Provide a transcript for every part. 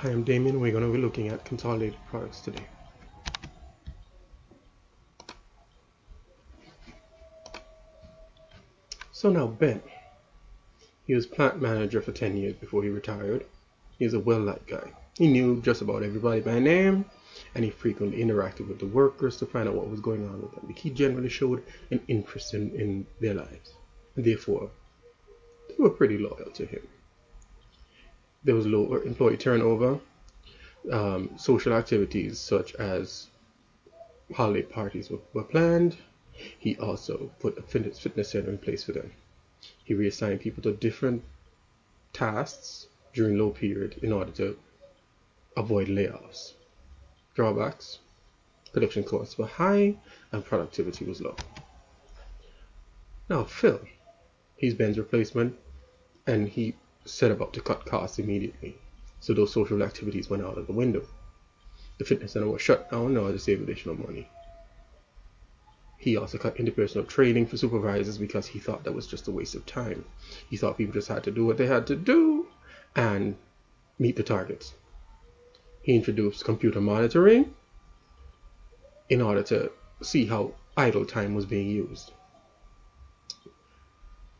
Hi, I'm Damien. We're going to be looking at consolidated products today. So now Ben, he was plant manager for 10 years before he retired. He's a well-liked guy. He knew just about everybody by name, and he frequently interacted with the workers to find out what was going on with them. He generally showed an interest in their lives, and therefore they were pretty loyal to him. There was low employee turnover. Social activities such as holiday parties were planned. He also put a fitness center in place for them. He reassigned people to different tasks during low period in order to avoid layoffs. Drawbacks: production costs were high and productivity was low. Now Phil, he's Ben's replacement, and he set about to cut costs immediately. So those social activities went out of the window. The fitness center was shut down in order to save additional money. He also cut interpersonal training for supervisors because he thought that was just a waste of time. He thought people just had to do what they had to do and meet the targets. He introduced computer monitoring in order to see how idle time was being used.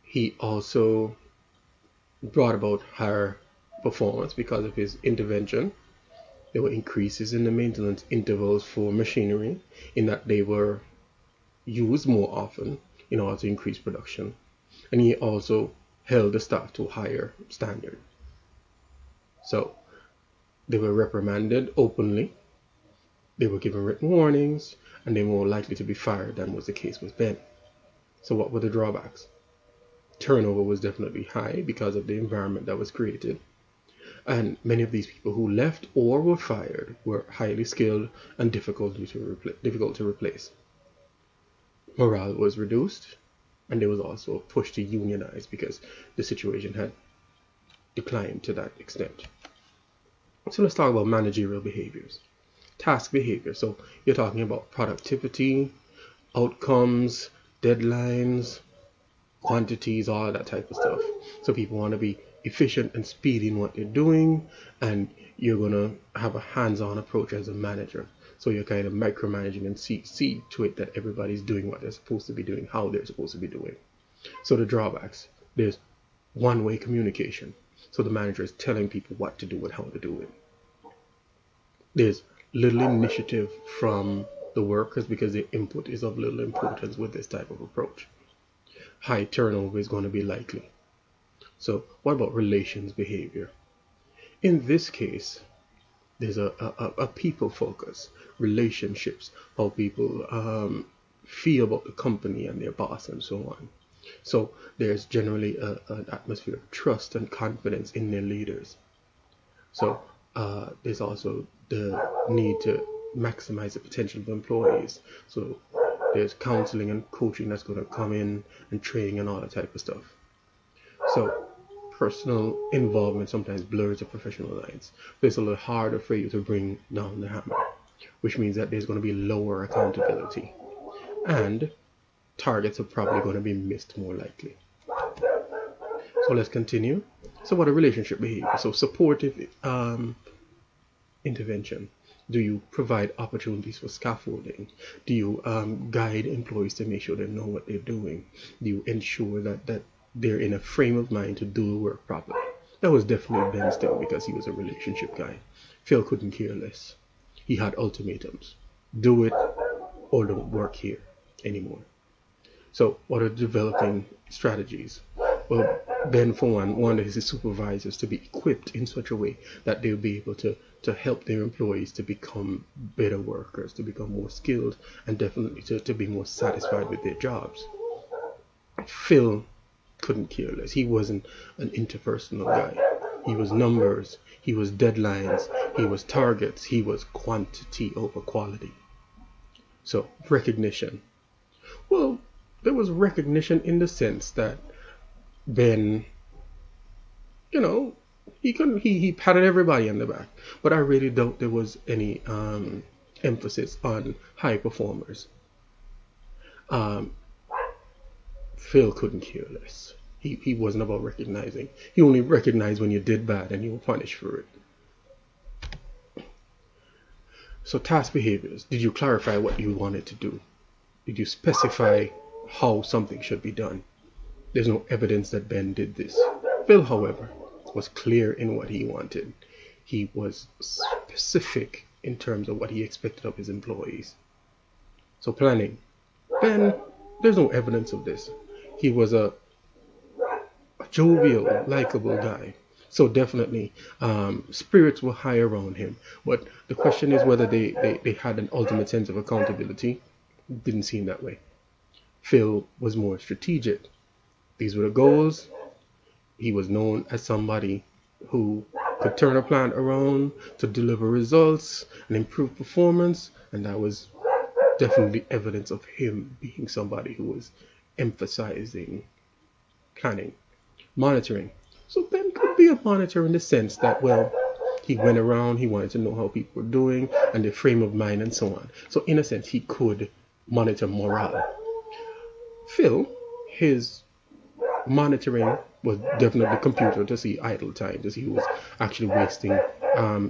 He also brought about higher performance because of his intervention. There were increases in the maintenance intervals for machinery in that they were used more often in order to increase production. And he also held the staff to a higher standard. So they were reprimanded openly, they were given written warnings, and they were more likely to be fired than was the case with Ben. So what were the drawbacks? Turnover was definitely high because of the environment that was created. And many of these people who left or were fired were highly skilled and difficult to replace. Morale was reduced, and there was also a push to unionize because the situation had declined to that extent. So let's talk about managerial behaviors. Task behavior. So you're talking about productivity, outcomes, deadlines, quantities, all that type of stuff. So people want to be efficient and speedy in what they're doing, and you're going to have a hands-on approach as a manager. So you're kind of micromanaging and see to it that everybody's doing what they're supposed to be doing, how they're supposed to be doing. So the drawbacks: there's one-way communication. So the manager is telling people what to do and how to do it. There's little initiative from the workers because their input is of little importance with this type of approach. High turnover is going to be likely. So what about relations behavior? In this case, there's a people focus, relationships, how people feel about the company and their boss and so on. So there's generally an atmosphere of trust and confidence in their leaders. So there's also the need to maximize the potential of employees. So there's counseling and coaching that's going to come in, and training and all that type of stuff. So personal involvement sometimes blurs the professional lines. So it's a little harder for you to bring down the hammer, which means that there's going to be lower accountability, and targets are probably going to be missed more likely. So let's continue. So what are relationship behavior? So supportive intervention. Do you provide opportunities for scaffolding? Do you guide employees to make sure they know what they're doing? Do you ensure that they're in a frame of mind to do the work properly? That was definitely Ben's thing because he was a relationship guy. Phil couldn't care less. He had ultimatums: do it or don't work here anymore. So what are developing strategies? Well, Ben, for one, wanted his supervisors to be equipped in such a way that they'll be able to help their employees to become better workers, to become more skilled, and definitely to be more satisfied with their jobs. Phil couldn't care less. He wasn't an interpersonal guy. He was numbers, he was deadlines, he was targets, he was quantity over quality. So recognition. Well, there was recognition in the sense that Ben, he patted everybody on the back, but I really doubt there was any emphasis on high performers. Phil couldn't care less. He wasn't about recognizing. He only recognized when you did bad and you were punished for it. So task behaviors. Did you clarify what you wanted to do? Did you specify how something should be done? There's no evidence that Ben did this. Phil, however, was clear in what he wanted. He was specific in terms of what he expected of his employees. So planning. Ben, there's no evidence of this. He was a jovial, likable guy. So definitely, spirits were high around him. But the question is whether they had an ultimate sense of accountability. Didn't seem that way. Phil was more strategic. These were the goals. He was known as somebody who could turn a plant around to deliver results and improve performance. And that was definitely evidence of him being somebody who was emphasizing planning. Monitoring. So Ben could be a monitor in the sense that, well, he went around, he wanted to know how people were doing and their frame of mind and so on. So in a sense, he could monitor morale. Phil, his monitoring was definitely computer to see idle time, to see who was actually wasting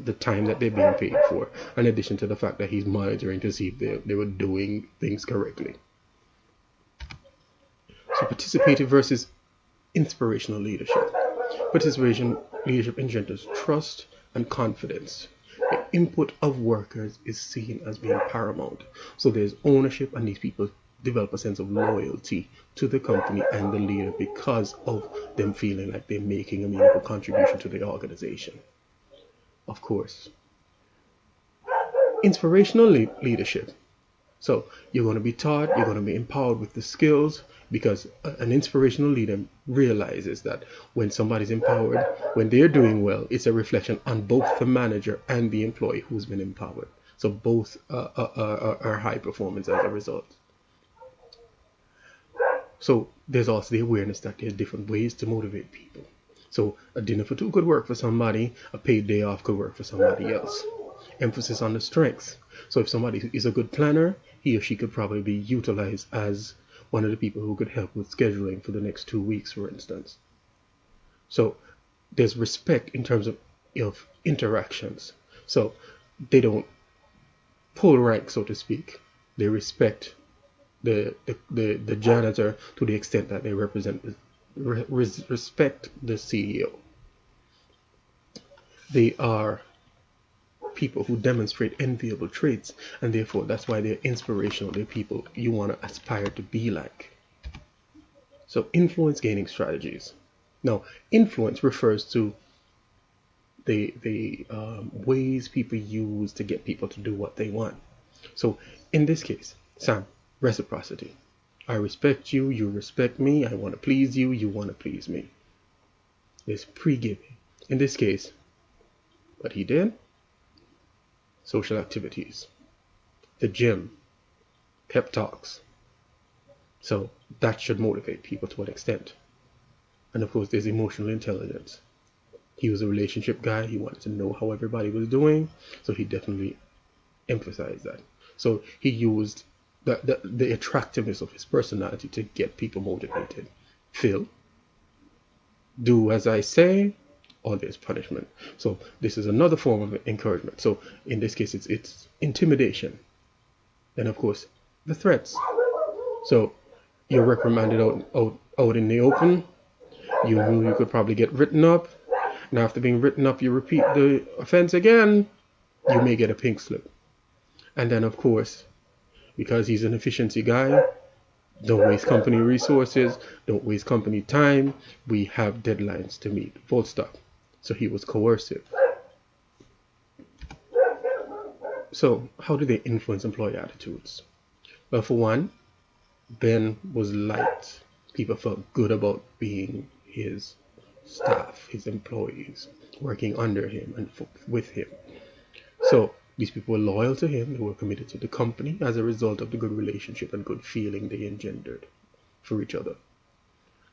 the time that they're being paid for, in addition to the fact that he's monitoring to see if they were doing things correctly. So participative versus inspirational leadership. Participation leadership engenders trust and confidence. The input of workers is seen as being paramount. So there's ownership, and these people develop a sense of loyalty to the company and the leader because of them feeling like they're making a meaningful contribution to the organization. Of course, inspirational leadership. So you're going to be taught, you're going to be empowered with the skills, because an inspirational leader realizes that when somebody's empowered, when they're doing well, it's a reflection on both the manager and the employee who's been empowered. So both are high performance as a result. So there's also the awareness that there's different ways to motivate people. So a dinner for two could work for somebody, a paid day off could work for somebody else. Emphasis on the strengths. So if somebody is a good planner, he or she could probably be utilized as one of the people who could help with scheduling for the next 2 weeks, for instance. So there's respect in terms of interactions. So they don't pull rank, so to speak. They respect the janitor to the extent that they respect the CEO. They are people who demonstrate enviable traits, and therefore that's why they're inspirational. They're people you want to aspire to be like. So influence gaining strategies. Now, influence refers to the ways people use to get people to do what they want. So in this case, Sam, reciprocity. I respect you, you respect me. I want to please you, you want to please me. There's pre-giving. In this case, what he did, social activities, the gym, pep talks. So that should motivate people to an extent. And of course, there's emotional intelligence. He was a relationship guy. He wanted to know how everybody was doing. So he definitely emphasized that. So he used the attractiveness of his personality to get people motivated. Phil, do as I say, or there's punishment. So this is another form of encouragement. So in this case, it's intimidation. And of course, the threats. So you're reprimanded out in the open. You knew you could probably get written up. And after being written up, you repeat the offense again, you may get a pink slip. And then, of course, because he's an efficiency guy, don't waste company resources, don't waste company time. We have deadlines to meet, full stop. So he was coercive. So how do they influence employee attitudes? Well, for one, Ben was liked. People felt good about being his staff, his employees, working under him and with him. So these people were loyal to him. They were committed to the company as a result of the good relationship and good feeling they engendered for each other.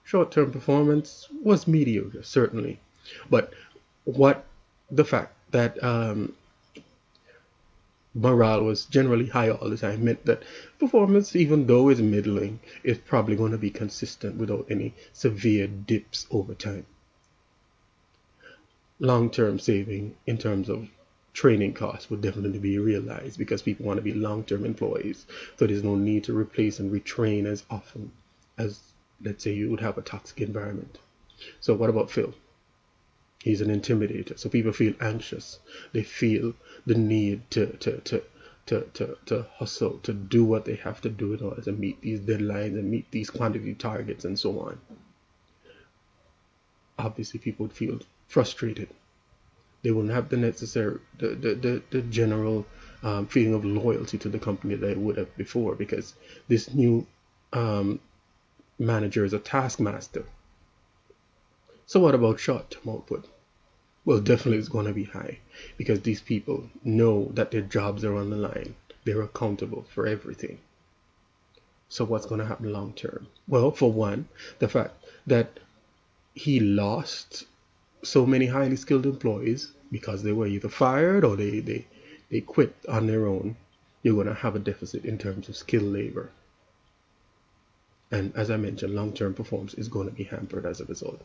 Short-term performance was mediocre, certainly. But the fact that morale was generally high all the time meant that performance, even though it's middling, is probably going to be consistent without any severe dips over time. Long-term saving in terms of training costs would definitely be realized because people want to be long-term employees. So there's no need to replace and retrain as often as, let's say, you would have a toxic environment. So what about Phil? He's an intimidator. So people feel anxious. They feel the need to hustle, to do what they have to do in order to meet these deadlines and meet these quantity targets and so on. Obviously, people would feel frustrated. They wouldn't have the necessary, the general feeling of loyalty to the company that they would have before, because this new manager is a taskmaster. So what about short-term output? Well, definitely it's going to be high because these people know that their jobs are on the line. They're accountable for everything. So what's going to happen long term? Well, for one, the fact that he lost so many highly skilled employees because they were either fired or they quit on their own. You're going to have a deficit in terms of skilled labor. And as I mentioned, long-term performance is going to be hampered as a result.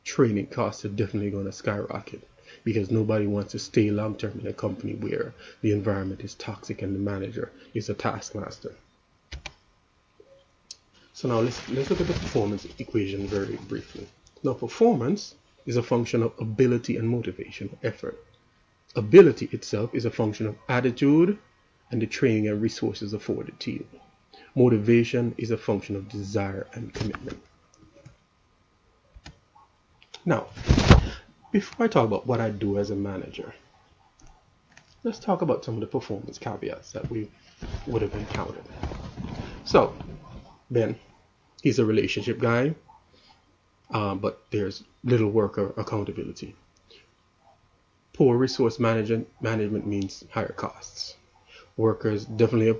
Training costs are definitely going to skyrocket because nobody wants to stay long-term in a company where the environment is toxic and the manager is a taskmaster. So now let's look at the performance equation very briefly. Now, performance is a function of ability and motivation or effort. Ability itself is a function of attitude and the training and resources afforded to you. Motivation is a function of desire and commitment. Now, before I talk about what I do as a manager, let's talk about some of the performance caveats that we would have encountered. So, Ben, he's a relationship guy, but there's little worker accountability. Poor resource management means higher costs. Workers definitely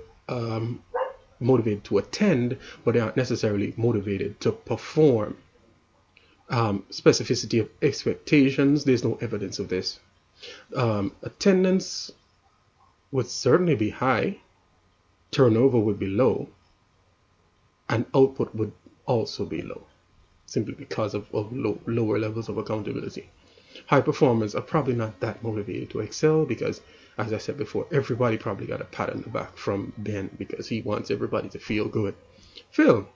motivated to attend, but they aren't necessarily motivated to perform. Specificity of expectations, there's no evidence of this. Attendance would certainly be high, turnover would be low, and output would also be low, simply because of lower levels of accountability. High performers are probably not that motivated to excel because, as I said before, everybody probably got a pat on the back from Ben because he wants everybody to feel good. Phil,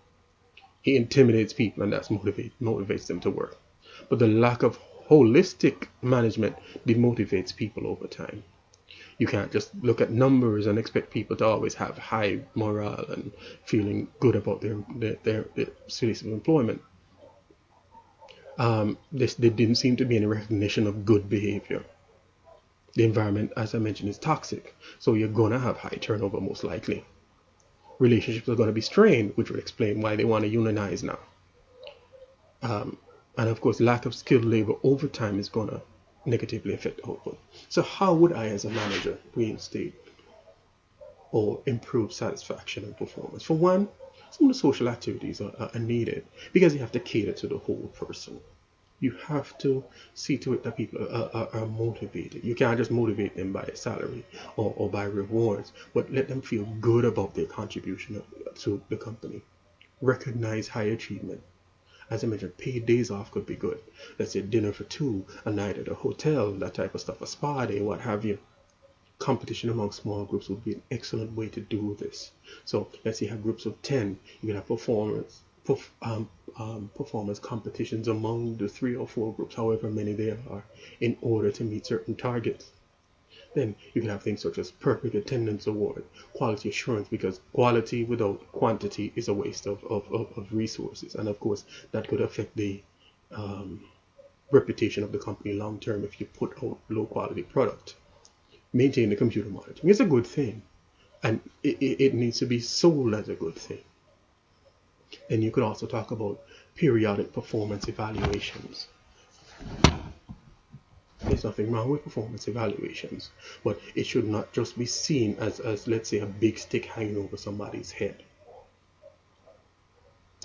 he intimidates people and that motivates them to work. But the lack of holistic management demotivates people over time. You can't just look at numbers and expect people to always have high morale and feeling good about their place of employment. There didn't seem to be any recognition of good behavior. The environment, as I mentioned, is toxic, so you're going to have high turnover most likely. Relationships are going to be strained, which would explain why they want to unionize now. And of course, lack of skilled labor over time is going to negatively affect output. So how would I, as a manager, reinstate or improve satisfaction and performance? For one, some of the social activities are needed because you have to cater to the whole person. You have to see to it that people are motivated. You can't just motivate them by a salary or by rewards, but let them feel good about their contribution to the company. Recognize high achievement. As I mentioned, paid days off could be good. Let's say dinner for two, a night at a hotel, that type of stuff, a spa day, what have you. Competition among small groups would be an excellent way to do this. So let's say you have groups of 10. You can have performance competitions among the 3 or 4 groups, however many there are, in order to meet certain targets. Then you can have things such as perfect attendance award, quality assurance, because quality without quantity is a waste of resources. And of course, that could affect the reputation of the company long term if you put out low quality product. Maintain the computer monitoring. It's a good thing, and it needs to be sold as a good thing. Then you could also talk about periodic performance evaluations. There's nothing wrong with performance evaluations, but it should not just be seen as let's say, a big stick hanging over somebody's head.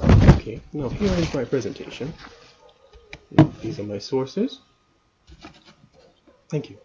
Okay, now here is my presentation. These are my sources. Thank you.